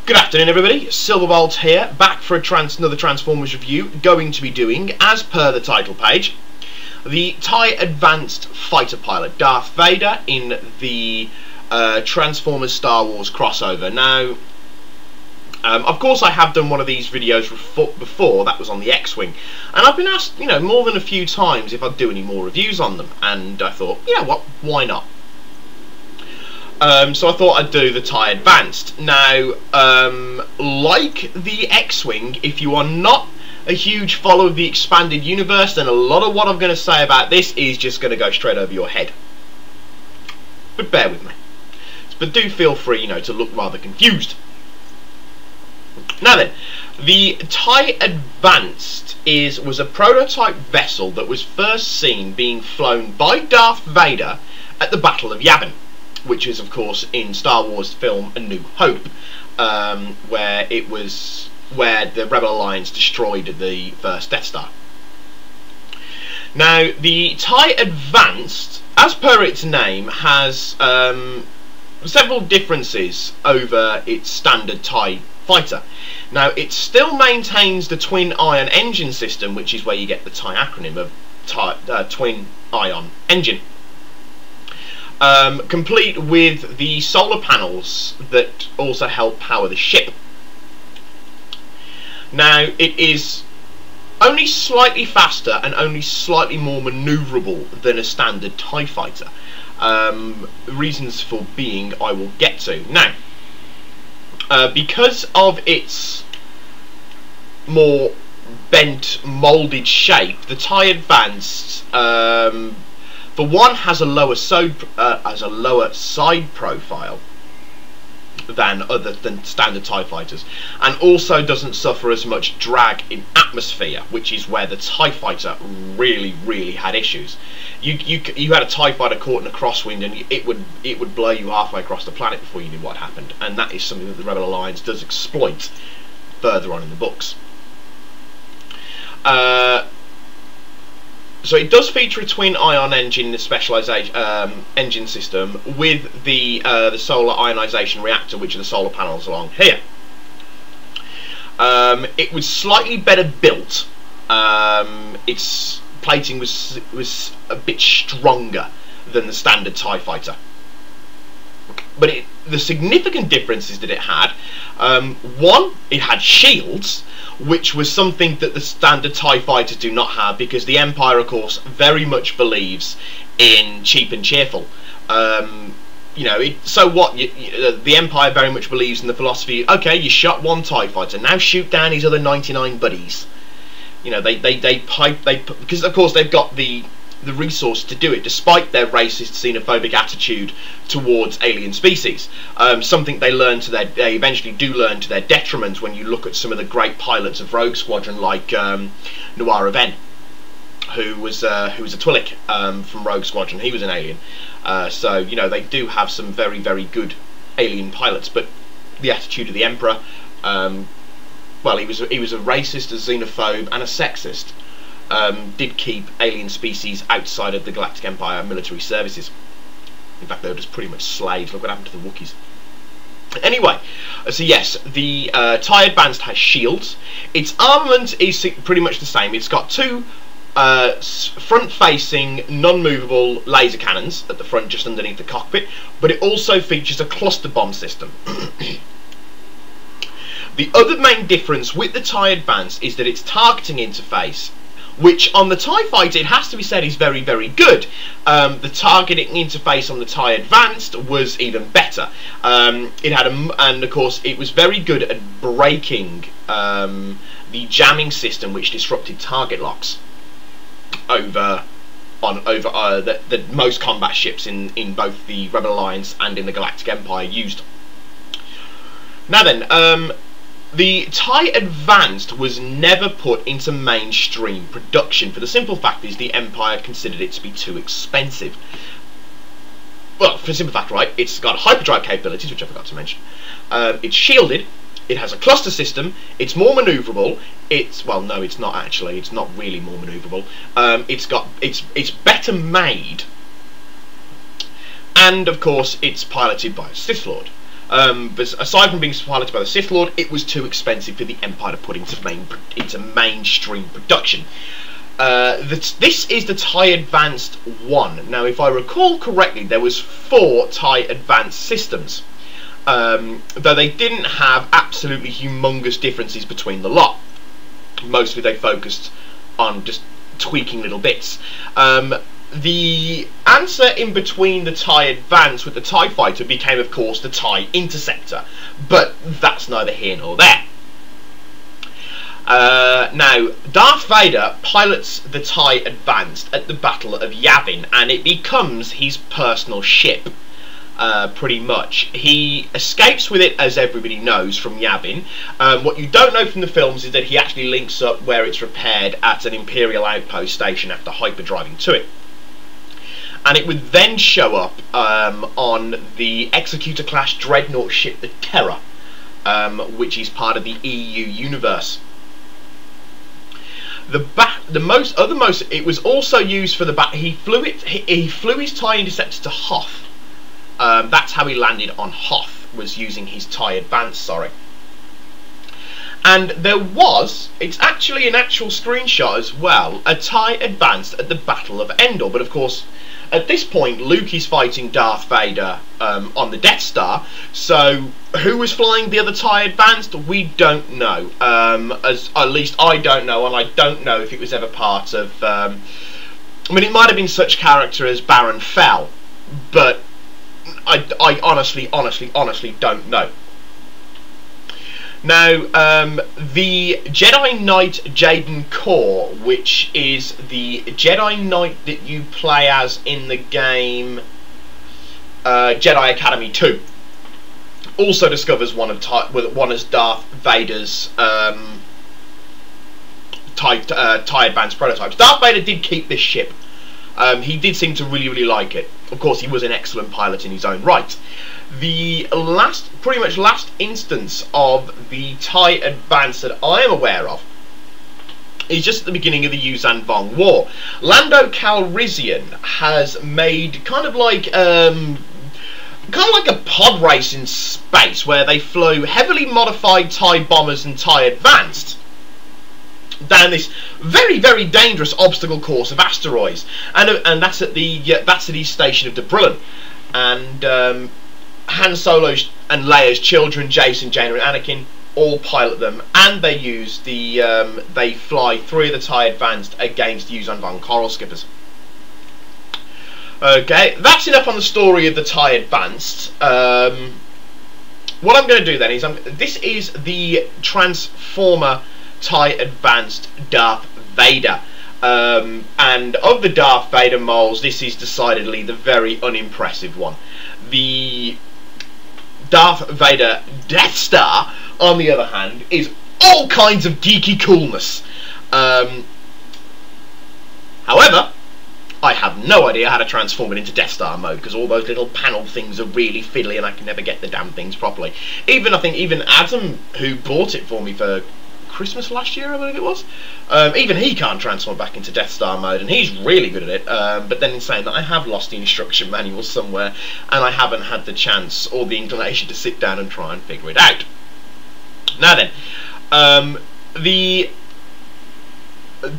Good afternoon everybody, Silverbolt here, back for another Transformers review, going to be doing, as per the title page, the TIE Advanced Fighter Pilot, Darth Vader in the Transformers Star Wars crossover. Now, of course I have done one of these videos before, that was on the X-Wing, and I've been asked, more than a few times if I'd do any more reviews on them, and I thought, why not? So I thought I'd do the TIE Advanced. Now, like the X-Wing, if you are not a huge follower of the expanded universe, then a lot of what I'm going to say about this is just going to go straight over your head. But bear with me. But do feel free, to look rather confused. Now then, the TIE Advanced was a prototype vessel that was first seen being flown by Darth Vader at the Battle of Yavin, which is of course in Star Wars film A New Hope, where the Rebel Alliance destroyed the first Death Star. Now, the TIE Advanced, as per its name, has several differences over its standard TIE fighter. Now, it still maintains the twin ion engine system, which is where you get the TIE acronym of twin ion engine. Complete with the solar panels that also help power the ship. Now, it is only slightly faster and only slightly more manoeuvrable than a standard TIE fighter. Reasons for being I will get to. Now, because of its more bent, moulded shape, the TIE Advanced for one, has a lower side profile than standard TIE fighters, and also doesn't suffer as much drag in atmosphere, which is where the TIE fighter really had issues. You had a TIE fighter caught in a crosswind, and it would blow you halfway across the planet before you knew what happened, and that is something that the Rebel Alliance does exploit further on in the books. So it does feature a twin ion engine engine system with the solar ionization reactor, which are the solar panels along here. It was slightly better built. Its plating was a bit stronger than the standard TIE fighter. But the significant differences that it had, one, it had shields, which was something that the standard TIE fighters do not have, because the Empire, of course, very much believes in cheap and cheerful. So what? The Empire very much believes in the philosophy, okay, you shot one TIE fighter, now shoot down his other 99 buddies. Because of course they've got the resource to do it, despite their racist, xenophobic attitude towards alien species. Something they eventually do learn to their detriment when you look at some of the great pilots of Rogue Squadron, like Noir Aven, who was a Twi'lek from Rogue Squadron. He was an alien. So they do have some very good alien pilots, but the attitude of the Emperor, well, he was a racist, a xenophobe, and a sexist. Did keep alien species outside of the Galactic Empire military services. In fact, they were just pretty much slaves. Look what happened to the Wookiees. Anyway, so yes, the TIE Advanced has shields. Its armament is pretty much the same. It's got two front-facing, non-movable laser cannons at the front, just underneath the cockpit, but it also features a cluster bomb system. The other main difference with the TIE Advanced is that its targeting interface, which on the TIE Fighter, it has to be said, is very good. The targeting interface on the TIE Advanced was even better. It had and of course it was very good at breaking the jamming system, which disrupted target locks over that most combat ships in both the Rebel Alliance and in the Galactic Empire used. Now then, the TIE Advanced was never put into mainstream production for the simple fact is the Empire considered it to be too expensive. Well, for the simple fact, right, it's got hyperdrive capabilities, which I forgot to mention. It's shielded, it has a cluster system, it's more manoeuvrable, well, no, it's not actually, it's not really more manoeuvrable. It's better made, and of course it's piloted by a Sith Lord. But aside from being piloted by the Sith Lord, it was too expensive for the Empire to put into mainstream production. This is the TIE Advanced 1. Now, if I recall correctly, there was 4 TIE Advanced systems, though they didn't have absolutely humongous differences between the lot. Mostly they focused on just tweaking little bits. The answer in between the TIE Advance with the TIE Fighter became, of course, the TIE Interceptor, but that's neither here nor there. Now, Darth Vader pilots the TIE Advanced at the Battle of Yavin, and it becomes his personal ship, pretty much. He escapes with it, as everybody knows, from Yavin. What you don't know from the films is that he actually links up where it's repaired at an Imperial outpost station after hyperdriving to it. And it would then show up on the Executor-class Dreadnought ship, the Terror, which is part of the EU universe. It was also used for the he flew his TIE Interceptor to Hoth. That's how he landed on Hoth, was using his TIE Advance, sorry. And there was, it's actually an actual screenshot as well, a TIE Advanced at the Battle of Endor, but of course, at this point, Luke is fighting Darth Vader on the Death Star, so who was flying the other TIE Advanced? We don't know. At least I don't know, and I don't know if it was ever part of... I mean, it might have been such character as Baron Fell, but I honestly don't know. Now, the Jedi Knight Jaden Core, which is the Jedi Knight that you play as in the game Jedi Academy 2, also discovers one as Darth Vader's TIE Advanced prototypes. Darth Vader did keep this ship. He did seem to really like it. Of course, he was an excellent pilot in his own right. The pretty much last instance of the TIE Advance that I am aware of is just at the beginning of the Yuuzhan Vong War. Lando Calrissian has made kind of like a pod race in space where they flew heavily modified TIE bombers and TIE Advanced down this very dangerous obstacle course of asteroids, and that's at the station of Debrullen, and Han Solo's and Leia's children, Jason, Jaina, and Anakin, all pilot them, and they use they fly 3 of the TIE Advanced against Yuuzhan Vong Coral Skippers. Okay, that's enough on the story of the TIE Advanced. What I'm going to do then is this is the Transformer TIE Advanced Darth Vader. And of the Darth Vader molds, this is decidedly the very unimpressive one. The Darth Vader Death Star, on the other hand, is all kinds of geeky coolness. However, I have no idea how to transform it into Death Star mode, because all those little panel things are really fiddly and I can never get the damn things properly. I think even Adam, who bought it for me for Christmas last year, I believe it was, even he can't transform back into Death Star mode, and he's really good at it. But then in saying that, I have lost the instruction manual somewhere, and I haven't had the chance or the inclination to sit down and try and figure it out. Now then, the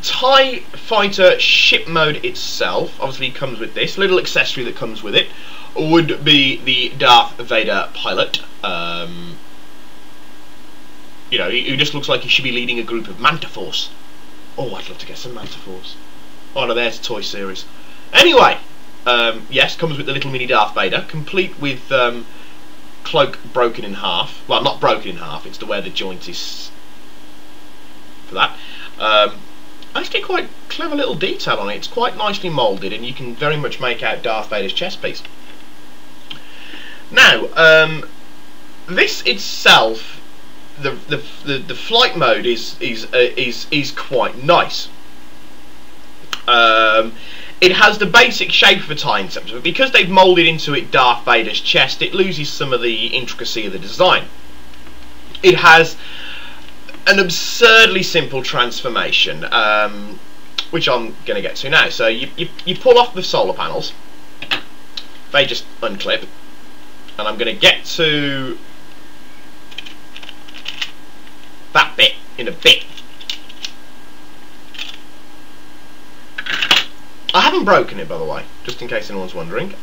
TIE Fighter ship mode itself obviously comes with this little accessory that comes with it, would be the Darth Vader pilot. You know, he just looks like he should be leading a group of Mantiforce. Oh, I'd love to get some Mantiforce. Oh no, there's a toy series. Anyway, yes, comes with the little mini Darth Vader, complete with cloak broken in half. Well, not broken in half, it's to where the joint is for that. Actually quite clever little detail on it. It's quite nicely moulded, and you can very much make out Darth Vader's chest piece. Now, this itself, the flight mode is quite nice. It has the basic shape of a TIE Interceptor, but because they've moulded into it Darth Vader's chest, it loses some of the intricacy of the design. It has an absurdly simple transformation, which I'm going to get to now. So you pull off the solar panels, they just unclip, And I'm going to get to that bit in a bit. I haven't broken it, by the way, just in case anyone's wondering.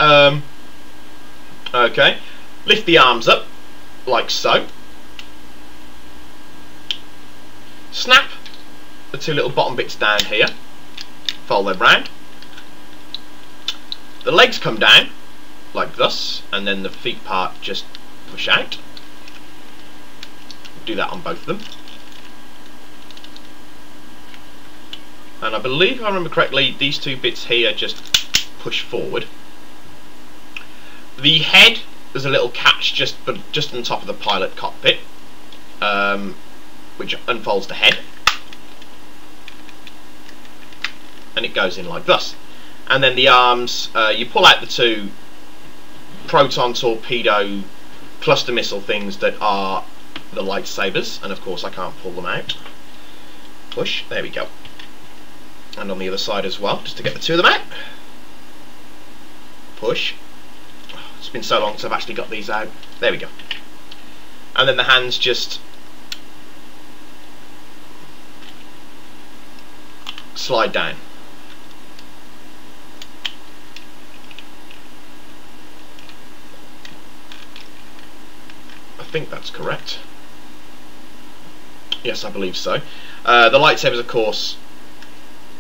Okay, lift the arms up, like so. Snap the two little bottom bits down here, fold them round. The legs come down, like this, and then the feet part just push out. Do that on both of them. And I believe, if I remember correctly, these two bits here just push forward. The head, there's a little catch just on top of the pilot cockpit, which unfolds the head. And it goes in like this. And then the arms, you pull out the two proton torpedo cluster missile things that are the lightsabers, and of course I can't pull them out. Push, there we go. And on the other side as well, just to get the two of them out. Push. Oh, it's been so long since I've actually got these out. There we go. And then the hands just slide down. I think that's correct. Yes, I believe so. The lightsabers, of course,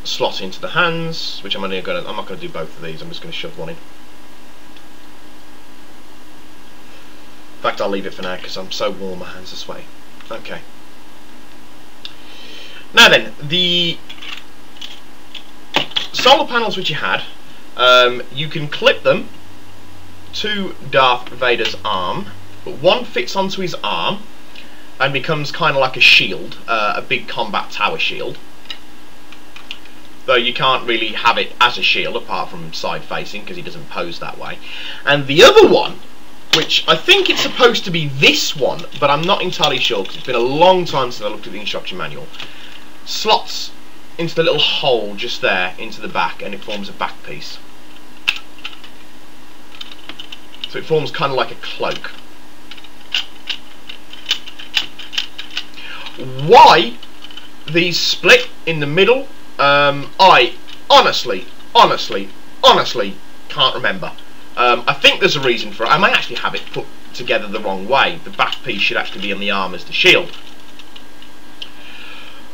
slot into the hands, which I'm not going to do both of these. I'm just going to shove one in. In fact, I'll leave it for now because I'm so warm, my hands are sweaty. Okay. Now then, the solar panels which you had, you can clip them to Darth Vader's arm, but one fits onto his arm and becomes kind of like a shield, a big combat tower shield. Though you can't really have it as a shield apart from side facing because he doesn't pose that way. And the other one, which I think it's supposed to be this one, but I'm not entirely sure because it's been a long time since I looked at the instruction manual, slots into the little hole just there into the back, and it forms a back piece. So it forms kind of like a cloak. Why these split in the middle, I honestly can't remember. I think there's a reason for it. I might actually have it put together the wrong way. The back piece should actually be on the arm as the shield.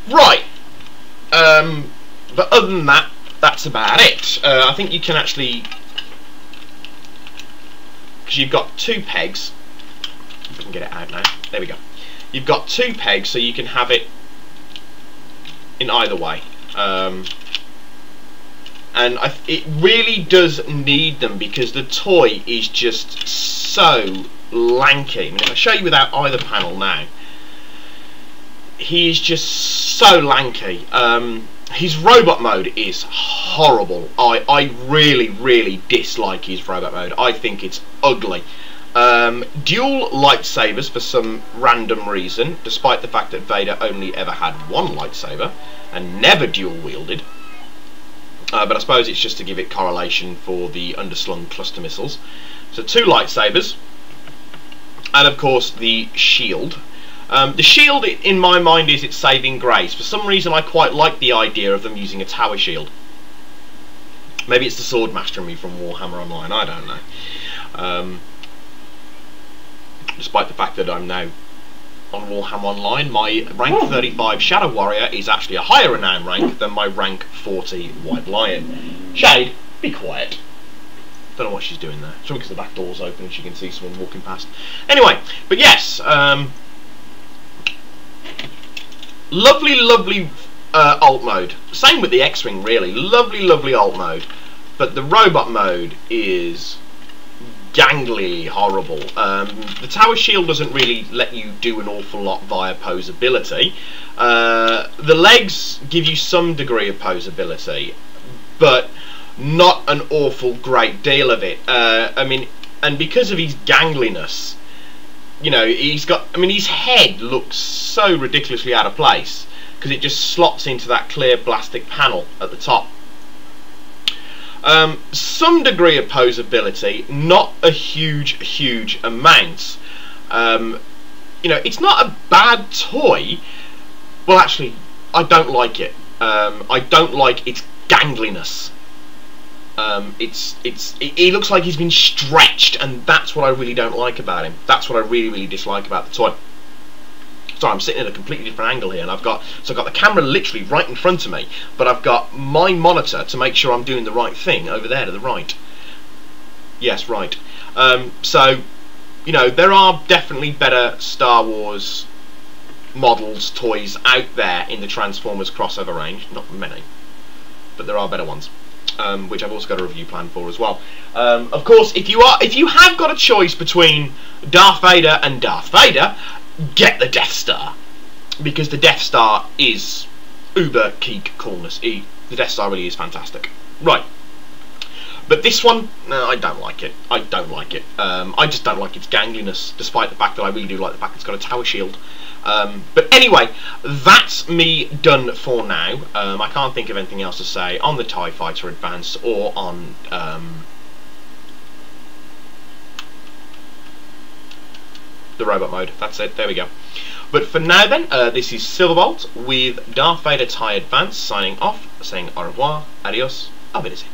Right. But other than that, that's about it. I think you can actually, because you've got two pegs. If I can get it out now. There we go. You've got two pegs, so you can have it in either way. And it really does need them because the toy is just so lanky. I mean, if I show you without either panel now, he is just so lanky. His robot mode is horrible. I really dislike his robot mode. I think it's ugly. Dual lightsabers for some random reason, despite the fact that Vader only ever had one lightsaber and never dual wielded. But I suppose it's just to give it correlation for the underslung cluster missiles. So two lightsabers, and of course the shield. The shield, in my mind, is its saving grace. For some reason, I quite like the idea of them using a tower shield. Maybe it's the Swordmaster in me from Warhammer Online, I don't know. Despite the fact that I'm now on Warhammer Online, my rank 35 Shadow Warrior is actually a higher renown rank than my rank 40 White Lion. Shade, be quiet. Don't know what she's doing there. It's probably because the back door's open and she can see someone walking past. Anyway, but yes, lovely alt mode. Same with the X-Wing, really. Lovely alt mode. But the robot mode is gangly horrible. The tower shield doesn't really let you do an awful lot via posability. The legs give you some degree of posability, but not an awful great deal of it. I mean, and because of his gangliness, you know, he's got, I mean, his head looks so ridiculously out of place because it just slots into that clear plastic panel at the top. Some degree of posability, not a huge amount. You know, it's not a bad toy. Well, actually, I don't like it. I don't like its gangliness. It looks like he's been stretched, and that's what I really don't like about him. That's what I really dislike about the toy. Sorry, I'm sitting in a completely different angle here, and I've got the camera literally right in front of me, but I've got my monitor to make sure I'm doing the right thing over there to the right. Yes, right. So, you know, there are definitely better Star Wars models, toys out there in the Transformers crossover range. Not many, but there are better ones, which I've also got a review planned for as well. Of course, if you have got a choice between Darth Vader and Darth Vader, get the Death Star, because the Death Star is uber geek coolness. The Death Star really is fantastic. Right. But this one, no, I don't like it. I don't like it. I just don't like its gangliness, despite the fact that I really do like the fact it's got a tower shield. But anyway, that's me done for now. I can't think of anything else to say on the TIE Fighter Advance or on the robot mode. That's it. There we go. But for now then, this is Silverbolt with Darth Vader TIE Advance signing off, saying au revoir, adios, auf Wiedersehen.